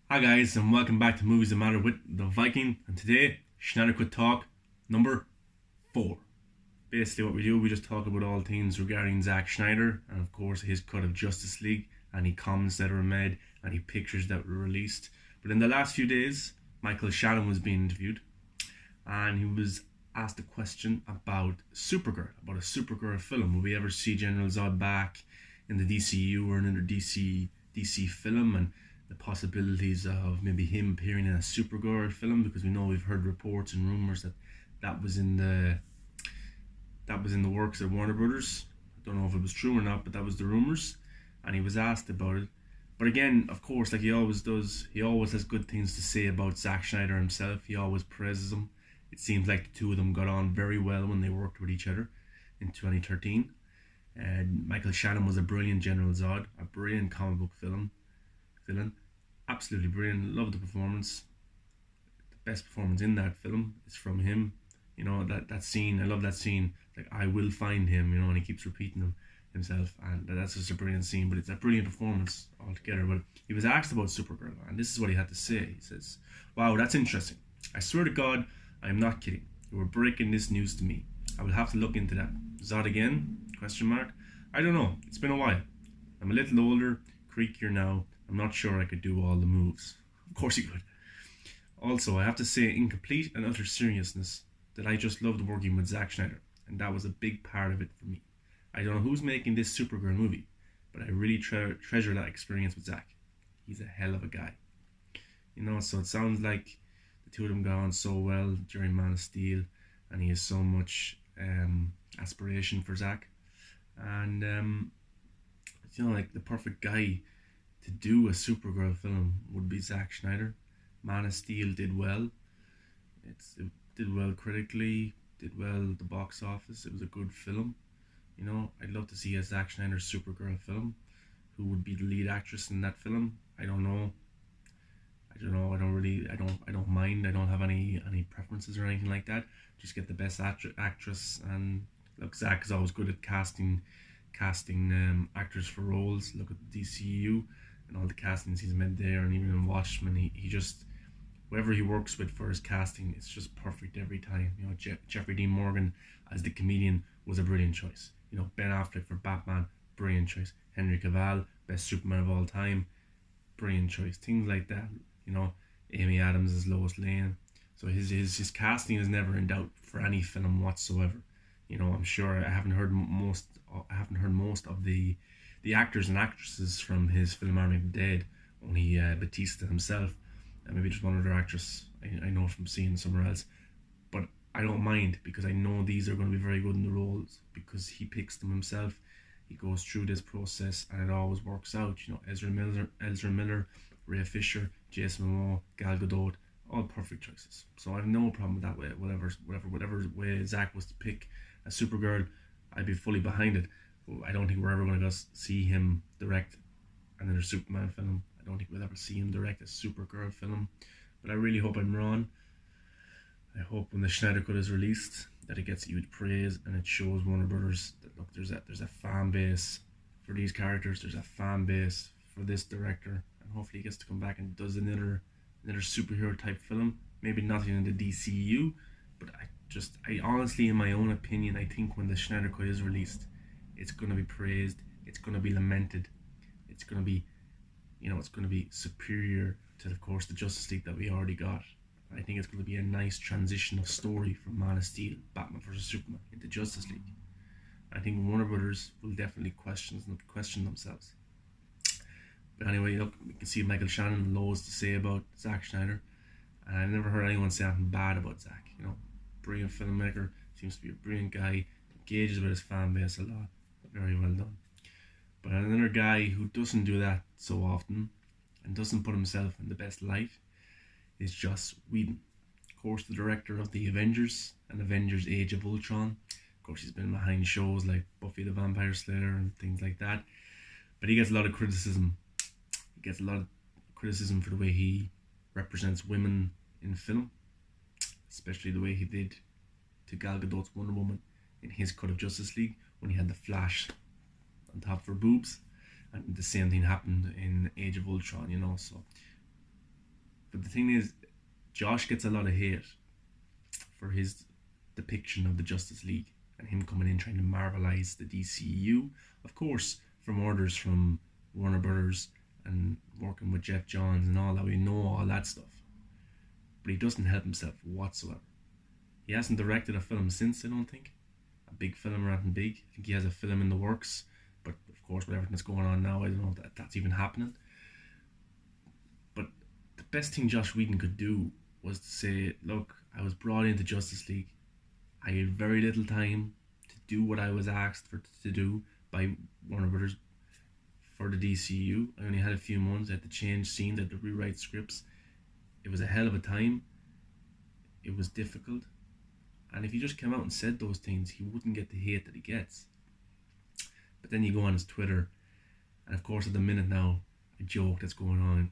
Hi guys, and welcome back to Movies That Matter with the Viking. And today, Snyder Cut Talk number 4. Basically, what we do, we just talk about all things regarding Zack Snyder and, of course, his cut of Justice League, any comments that were made, any pictures that were released. But in the last few days, Michael Shannon was being interviewed, and he was asked a question about Supergirl, about a Supergirl film. Will we ever see General Zod back in the DCU or another DC film? And the possibilities of maybe him appearing in a Supergirl film, because we know we've heard reports and rumors that that was in the works at Warner Brothers. I don't know if it was true or not, but that was the rumors, and he was asked about it. But again, of course, like he always does, he always has good things to say about Zack Snyder himself. He always praises him. It seems like the two of them got on very well when they worked with each other in 2013. And Michael Shannon was a brilliant General Zod, a brilliant comic book villain, absolutely brilliant. Love the performance. The best performance in that film is from him. You know, that scene, I love that scene. Like, I will find him, you know, and he keeps repeating himself, and that's just a brilliant scene. But it's a brilliant performance altogether. But he was asked about Supergirl, and this is what he had to say. He says, "Wow, that's interesting. I swear to God, I am not kidding. You were breaking this news to me. I will have to look into that. Zod again? Question mark. I don't know. It's been a while. I'm a little older, creakier now. I'm not sure I could do all the moves." Of course he could. Also, I have to say, in complete and utter seriousness, that I just loved working with Zack Snyder, and that was a big part of it for me. I don't know who's making this Supergirl movie, but I really treasure that experience with Zack. He's a hell of a guy. You know, so it sounds like the two of them got on so well during Man of Steel, and he has so much aspiration for Zack. And, you know, like the perfect guy to do a Supergirl film would be Zack Snyder. Man of Steel did well. It did well critically, did well at the box office. It was a good film. You know, I'd love to see a Zack Snyder Supergirl film. Who would be the lead actress in that film? I don't know. I don't know. I don't really. I don't mind. I don't have any preferences or anything like that. Just get the best actress. And look, Zack is always good at casting actors for roles. Look at the DCU and all the castings he's made there, and even in Watchmen, he just, whoever he works with for his casting, it's just perfect every time. You know, Jeffrey Dean Morgan as the comedian was a brilliant choice. You know, Ben Affleck for Batman, brilliant choice. Henry Cavill, best Superman of all time, brilliant choice. Things like that. You know, Amy Adams as Lois Lane. So his casting is never in doubt for any film whatsoever. You know, I'm sure I haven't heard most of the actors and actresses from his film Army of the Dead. Only Batista himself, and maybe just one other actress I know from seeing somewhere else. But I don't mind, because I know these are going to be very good in the roles, because he picks them himself. He goes through this process, and it always works out. You know, Ezra Miller, Ray Fisher, Jason Momoa, Gal Gadot, all perfect choices. So I have no problem with that way. Whatever way Zack was to pick a Supergirl, I'd be fully behind it. But I don't think we're ever going to go see him direct another Superman film. I don't think we'll ever see him direct a Supergirl film. But I really hope I'm wrong. I hope when the Snyder Cut is released that it gets huge praise, and it shows Warner Brothers that, look, there's a fan base for these characters. There's a fan base for this director, and hopefully he gets to come back and does another superhero type film. Maybe nothing in the DCU, but I honestly, in my own opinion, I think when the Snyder Cut is released, it's gonna be praised. It's gonna be lamented. It's gonna be, you know, it's gonna be superior to, of course, the Justice League that we already got. I think it's going to be a nice transition of story from Man of Steel, Batman vs Superman, into Justice League. I think Warner Brothers will definitely question themselves. But anyway, look, we can see Michael Shannon loads to say about Zack Snyder, and I've never heard anyone say anything bad about Zack. You know, brilliant filmmaker, seems to be a brilliant guy, engages with his fan base a lot, very well done. But another guy who doesn't do that so often, and doesn't put himself in the best light, is Joss Whedon. Of course, the director of the Avengers and Avengers Age of Ultron. Of course, he's been behind shows like Buffy the Vampire Slayer and things like that. But he gets a lot of criticism. He gets a lot of criticism for the way he represents women in film, especially the way he did to Gal Gadot's Wonder Woman in his cut of Justice League, when he had the Flash on top of her boobs. And the same thing happened in Age of Ultron, you know. So But the thing is, Josh gets a lot of hate for his depiction of the Justice League and him coming in trying to marvelize the DCU. Of course, from orders from Warner Brothers and working with Jeff Johns and all that, we know all that stuff. But he doesn't help himself whatsoever. He hasn't directed a film since, I don't think. A big film or anything big. I think he has a film in the works. But of course, with everything that's going on now, I don't know if that's even happening. But the best thing Joss Whedon could do was to say, look, I was brought into Justice League. I had very little time to do what I was asked to do by Warner Brothers for the DCU. I only had a few months. I had to change scenes, I had to rewrite scripts. It was a hell of a time. It was difficult. And if he just came out and said those things, he wouldn't get the hate that he gets. But then you go on his Twitter, and of course at the minute now, a joke that's going on,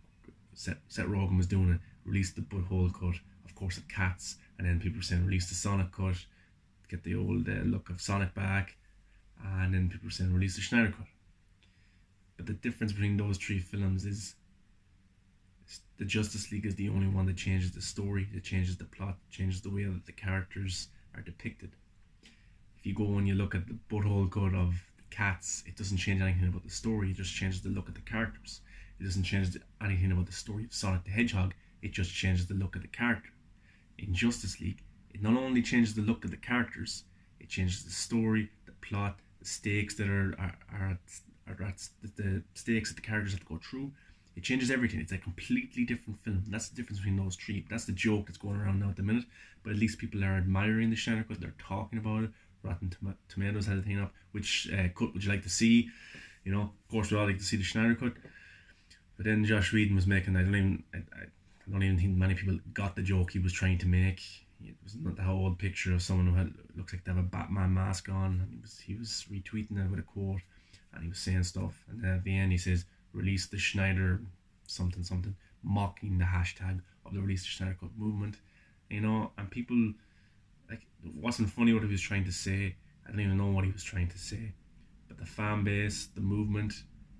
Seth Rogen was doing it, released the butthole cut, of course of Cats, and then people were saying release the Sonic cut, get the old look of Sonic back, and then people were saying release the Snyder cut. But the difference between those three films is the Justice League is the only one that changes the story, that changes the plot, changes the way that the characters are depicted. If you go and you look at the butthole cut of Cats, it doesn't change anything about the story, it just changes the look of the characters. It doesn't change anything about the story of Sonic the Hedgehog, it just changes the look of the character. In Justice League, it not only changes the look of the characters, it changes the story, the plot, the stakes that are the stakes that the characters have to go through. It changes everything. It's a completely different film. That's the difference between those three. That's the joke that's going around now at the minute. But at least people are admiring the Snyder Cut. They're talking about it. Rotten Tomatoes had a thing up. Which cut would you like to see? You know, of course we all like to see the Snyder Cut. But then Joss Whedon was making. I don't even think many people got the joke he was trying to make. It was not the whole picture of someone who looks like they have a Batman mask on. And he was retweeting it with a quote, and he was saying stuff. And then at the end he says, release the Snyder something, mocking the hashtag of the release the Snyder Cut movement, you know. And people, like, it wasn't funny what he was trying to say. I don't even know what he was trying to say, but the fan base, the movement,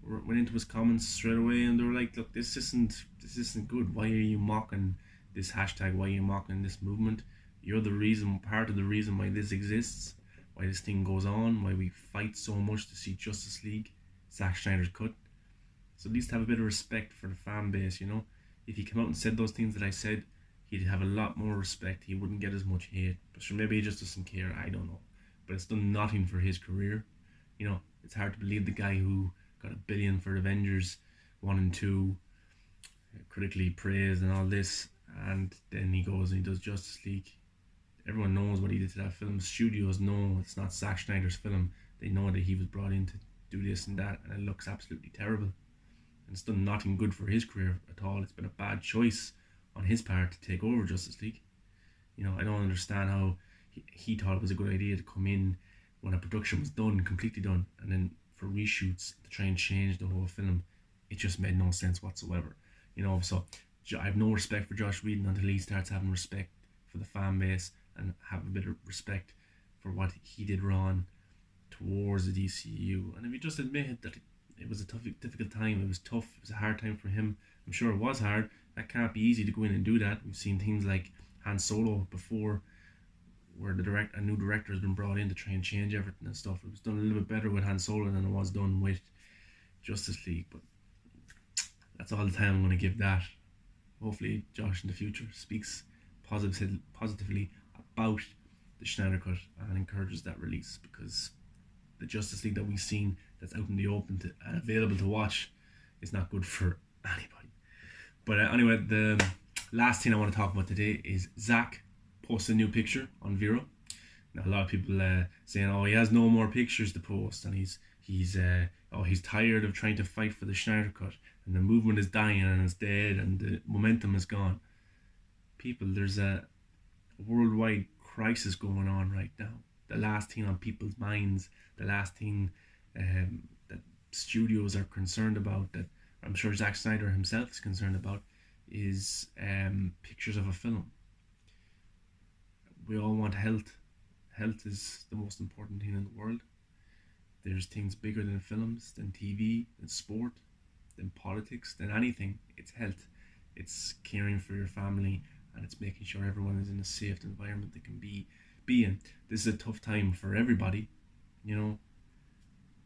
went into his comments straight away, and they were like, look, this isn't good. Why are you mocking this hashtag? Why are you mocking this movement? You're the reason, part of the reason why this exists, why this thing goes on, why we fight so much to see Justice League, Zack Snyder's cut. So at least have a bit of respect for the fan base, you know. If he came out and said those things that I said, he'd have a lot more respect. He wouldn't get as much hate. But sure, maybe he just doesn't care. I don't know. But it's done nothing for his career. You know, it's hard to believe the guy who got $1 billion for Avengers 1 and 2, critically praised and all this, and then he goes and he does Justice League. Everyone knows what he did to that film. Studios know it's not Zack Snyder's film. They know that he was brought in to do this and that, and it looks absolutely terrible. And it's done nothing good for his career at all. It's been a bad choice on his part to take over Justice League. You know, I don't understand how he thought it was a good idea to come in when a production was done, completely done, and then for reshoots to try and change the whole film. It just made no sense whatsoever. You know, so I have no respect for Joss Whedon until he starts having respect for the fan base and have a bit of respect for what he did wrong towards the DCU. And if he just admitted that it was a difficult time, it was tough, it was a hard time for him. I'm sure it was hard. That can't be easy to go in and do that. We've seen things like Han Solo before, where a new director has been brought in to try and change everything and stuff. It was done a little bit better with Han Solo than it was done with Justice League. But that's all the time I'm going to give that. Hopefully Josh in the future speaks positively about the Snyder Cut and encourages that release, because the Justice League that we've seen that's out in the open and available to watch is not good for anybody. But anyway, the last thing I want to talk about today is Zach posted a new picture on Vero. Now a lot of people saying, oh, he has no more pictures to post, and he's tired of trying to fight for the Snyder Cut, and the movement is dying and it's dead and the momentum is gone. People, there's a worldwide crisis going on right now. The last thing on people's minds, the last thing that studios are concerned about, that I'm sure Zack Snyder himself is concerned about, is pictures of a film. We all want health. Health is the most important thing in the world. There's things bigger than films, than TV, than sport, than politics, than anything. It's health. It's caring for your family, and it's making sure everyone is in a safe environment they can be in. This is a tough time for everybody. You know,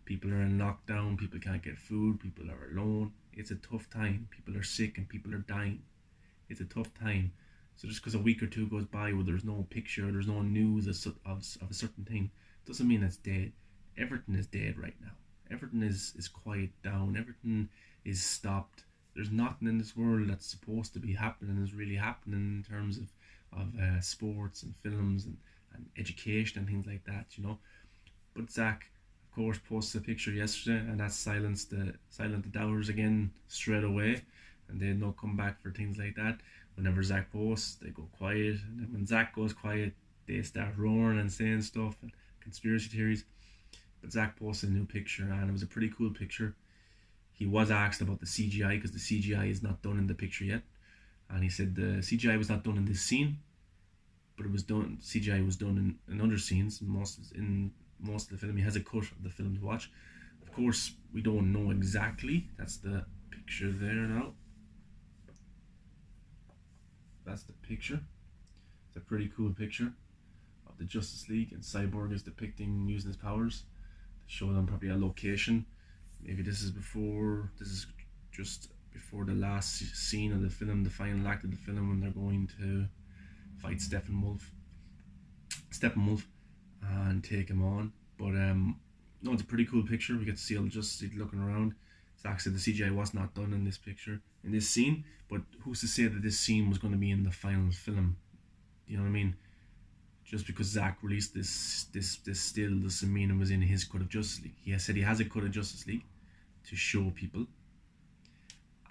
people are in lockdown, people can't get food, people are alone. It's a tough time. People are sick and people are dying. It's a tough time. So just because a week or two goes by where there's no picture, there's no news of a certain thing, doesn't mean it's dead. Everything is dead right now. Everything is quiet down. Everything is stopped. There's nothing in this world that's supposed to be happening is really happening in terms of sports and films and education and things like that, you know. But Zach, of course, posted a picture yesterday, and that silenced the doubters again straight away, and they had no comeback for things like that. Whenever Zach posts, they go quiet, and then when Zach goes quiet, they start roaring and saying stuff and conspiracy theories. But Zach posted a new picture, and it was a pretty cool picture. He was asked about the CGI because the CGI is not done in the picture yet, and he said the CGI was not done in this scene, but it was done. CGI was done in other scenes. In most of the film, he has a cut of the film to watch. Of course, we don't know exactly. That's the picture there now. That's the picture. It's a pretty cool picture of the Justice League, and Cyborg is depicting using his powers to show them probably a location. Maybe this is just before the last scene of the film, the final act of the film, when they're going to fight Steppenwolf and take him on. But no, it's a pretty cool picture. We get to see all the Justice League looking around. Zach said the CGI was not done in this picture, in this scene, but who's to say that this scene was going to be in the final film? You know what I mean? Just because Zach released this still doesn't mean it was in his cut of Justice League. He has said he has a cut of Justice League to show people,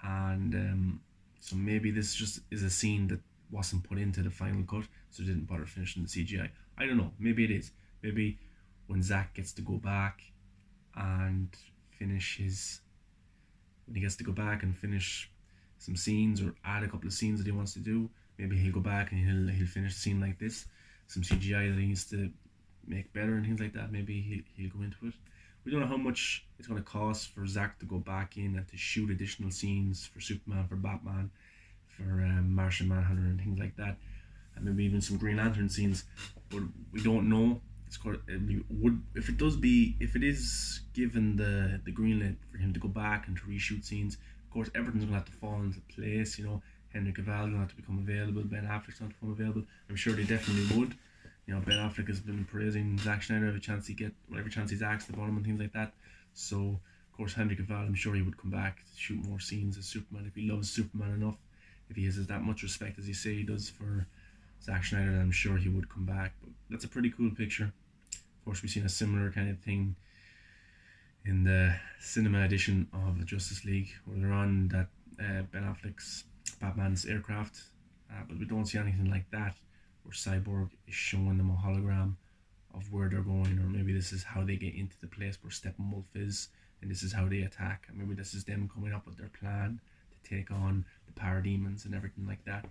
and so maybe this just is a scene that wasn't put into the final cut, so they didn't bother finishing the CGI. I don't know. Maybe it is. Maybe when Zach gets to go back and finish some scenes or add a couple of scenes that he wants to do, maybe he'll go back and he'll finish a scene like this, some CGI that he needs to make better and things like that. Maybe he'll go into it. We don't know how much it's going to cost for Zach to go back in and to shoot additional scenes for Superman, for Batman, for Martian Manhunter and things like that, and maybe even some Green Lantern scenes. But we don't know. If it is given the green light for him to go back and to reshoot scenes, of course everything's gonna have to fall into place. You know, Henry Cavill's gonna have to become available. Ben Affleck's gonna have to become available. I'm sure they definitely would. You know, Ben Affleck has been praising Zack Snyder every chance he's asked about him and things like that. So of course Henry Cavill, I'm sure he would come back to shoot more scenes as Superman if he loves Superman enough. If he has that much respect as he say he does for Zack Snyder, then I'm sure he would come back. But that's a pretty cool picture. Of course, we've seen a similar kind of thing in the cinema edition of the Justice League, where they're on that Ben Affleck's Batman's aircraft, but we don't see anything like that where Cyborg is showing them a hologram of where they're going, or maybe this is how they get into the place where Steppenwolf is, and this is how they attack, and maybe this is them coming up with their plan to take on the parademons and everything like that.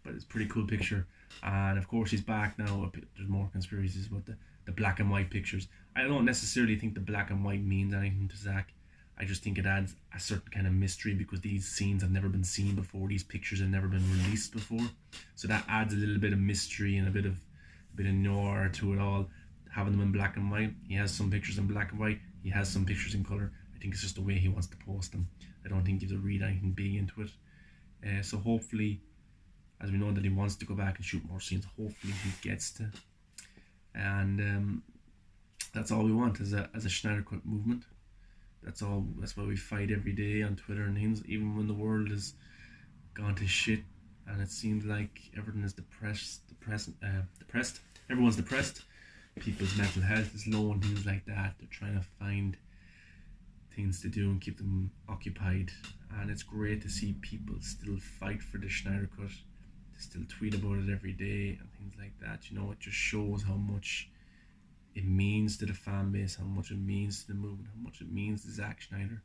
But it's a pretty cool picture, and of course he's back now. There's more conspiracies about the black and white pictures. I don't necessarily think the black and white means anything to Zach. I just think it adds a certain kind of mystery because these scenes have never been seen before. These pictures have never been released before, so that adds a little bit of mystery and a bit of noir to it all. Having them in black and white, he has some pictures in black and white. He has some pictures in color. I think it's just the way he wants to post them. I don't think he has to read anything big into it. So hopefully, as we know that he wants to go back and shoot more scenes, hopefully he gets to. And that's all we want as a Snyder Cut movement. That's all. That's why we fight every day on Twitter and things, even when the world has gone to shit and it seems like everything is depressed. Everyone's depressed. People's mental health is low and things like that. They're trying to find things to do and keep them occupied. And it's great to see people still fight for the Snyder Cut, to still tweet about it every day and things like that. You know, it just shows how much it means to the fan base, how much it means to the movement, how much it means to Zack Snyder.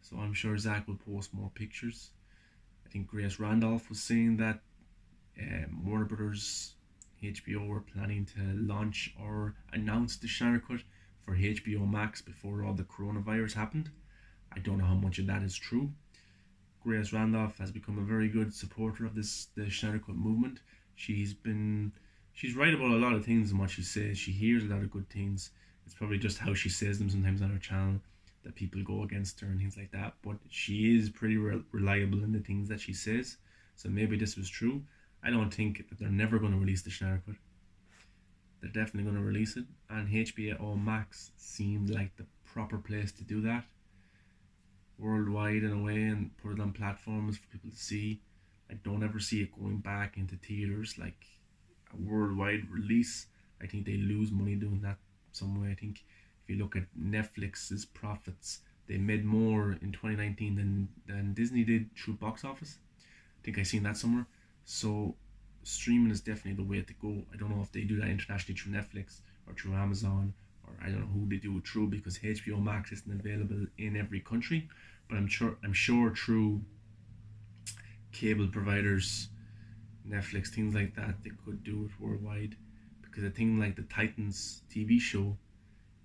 So I'm sure Zack will post more pictures. I think Grace Randolph was saying that Warner Brothers, HBO were planning to launch or announce the Snyder Cut for HBO Max before all the coronavirus happened. I don't know how much of that is true. Grace Randolph has become a very good supporter of the Snyder Cut movement. She's right about a lot of things and what she says. She hears a lot of good things. It's probably just how she says them sometimes on her channel that people go against her and things like that. But she is pretty reliable in the things that she says. So maybe this was true. I don't think that they're never going to release the Snyder Cut. They're definitely going to release it. And HBO Max seemed like the proper place to do that. Worldwide in a way, and put it on platforms for people to see. I don't ever see it going back into theaters like a worldwide release. I think they lose money doing that some way. I think if you look at Netflix's profits, they made more in 2019 than Disney did through box office. I think I seen that somewhere. So streaming is definitely the way to go. I don't know if they do that internationally through Netflix or through Amazon, or I don't know who they do it through, because HBO Max isn't available in every country. But I'm sure through cable providers, Netflix, things like that, they could do it worldwide. Because a thing like the Titans TV show,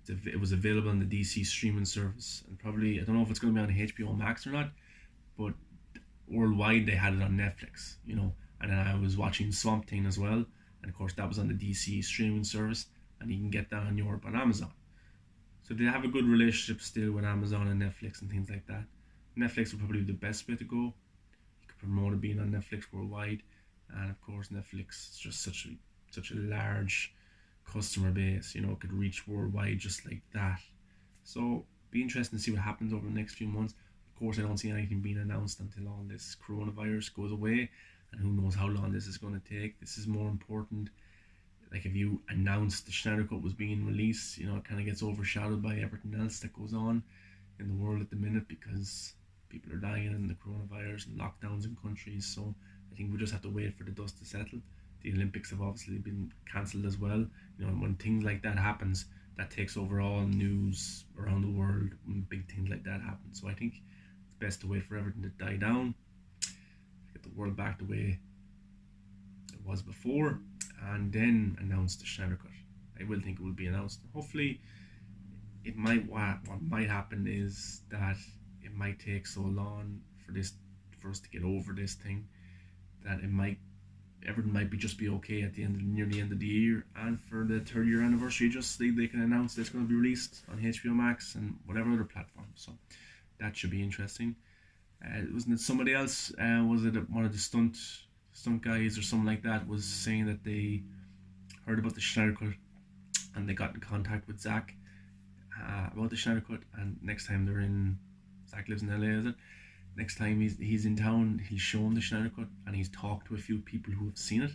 it was available on the DC streaming service, and probably, I don't know if it's going to be on HBO Max or not, but worldwide they had it on Netflix, you know. And then I was watching Swamp Thing as well, and of course that was on the DC streaming service, and you can get that on Europe on Amazon. So they have a good relationship still with Amazon and Netflix and things like that. Netflix would probably be the best way to go. You could promote it being on Netflix worldwide, and of course Netflix is just such a large customer base, you know, it could reach worldwide just like that. So be interesting to see what happens over the next few months. Of course, I don't see anything being announced until all this coronavirus goes away, and who knows how long this is going to take. This is more important. Like, if you announce the Snyder Cut was being released, you know, it kind of gets overshadowed by everything else that goes on in the world at the minute, because people are dying in the coronavirus and lockdowns in countries. So I think we just have to wait for the dust to settle. The Olympics have obviously been cancelled as well. You know, when things like that happens, that takes over all news around the world when big things like that happen. So I think it's best to wait for everything to die down, get the world back the way it was before, and then announce the Snyder Cut. I will think it will be announced. Hopefully, what might happen is that it might take so long for us to get over this thing, that everything might just be okay at near the end of the year, and for the 3rd-year anniversary, just they can announce that it's going to be released on HBO Max and whatever other platform. So that should be interesting. Wasn't it somebody else? Was it one of the stunt guys or something like that was saying that they heard about the Snyder Cut and they got in contact with Zach about the Snyder Cut, and next time they're in, Zach lives in LA, is it? Next time he's in town, he'll show him the Snyder Cut, and he's talked to a few people who have seen it,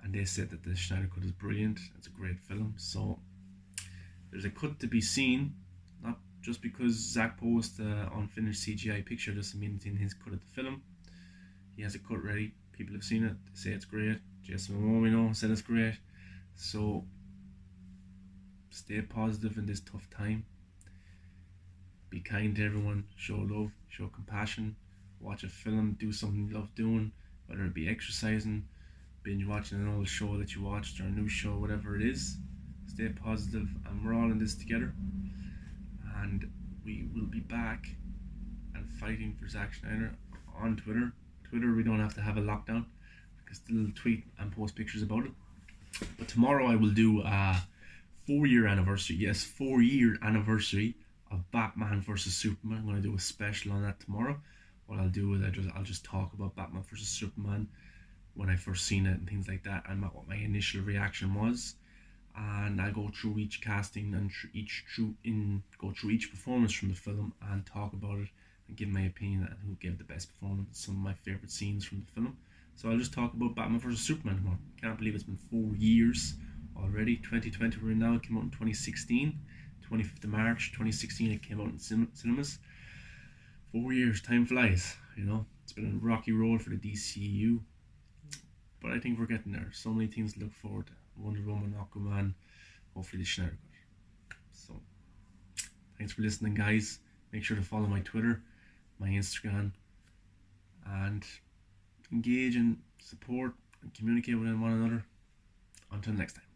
and they said that the Snyder Cut is brilliant. It's a great film. So there's a cut to be seen. Not just because Zach posted an unfinished CGI picture doesn't mean it's in his cut of the film. He has a cut ready. People have seen it. They say it's great. Jason Momoa said it's great. So stay positive in this tough time. Be kind to everyone. Show love. Show compassion. Watch a film. Do something you love doing. Whether it be exercising, binge watching an old show that you watched, or a new show, whatever it is. Stay positive, and we're all in this together. And we will be back and fighting for Zack Snyder on Twitter. We don't have to have a lockdown. I can still tweet and post pictures about it. But tomorrow I will do a 4-year anniversary. Yes, 4-year anniversary of Batman vs Superman. I'm going to do a special on that tomorrow. What I'll do is I'll just talk about Batman vs Superman, when I first seen it and things like that, and what my initial reaction was. And I'll go through each casting and go through each performance from the film and talk about it and give my opinion on who gave the best performance, some of my favourite scenes from the film. So I'll just talk about Batman vs Superman tomorrow. Can't believe it's been 4 years already. 2020 we're in now. It came out in 2016, 25th of March 2016. It came out in cinemas. 4 years, time flies. You know, it's been a rocky road for the DCU, but I think we're getting there. So many things to look forward to. Wonder Woman, Aquaman, hopefully the Snyder Cut. So thanks for listening, guys. Make sure to follow my Twitter, my Instagram, and engage and support and communicate with one another. Until next time.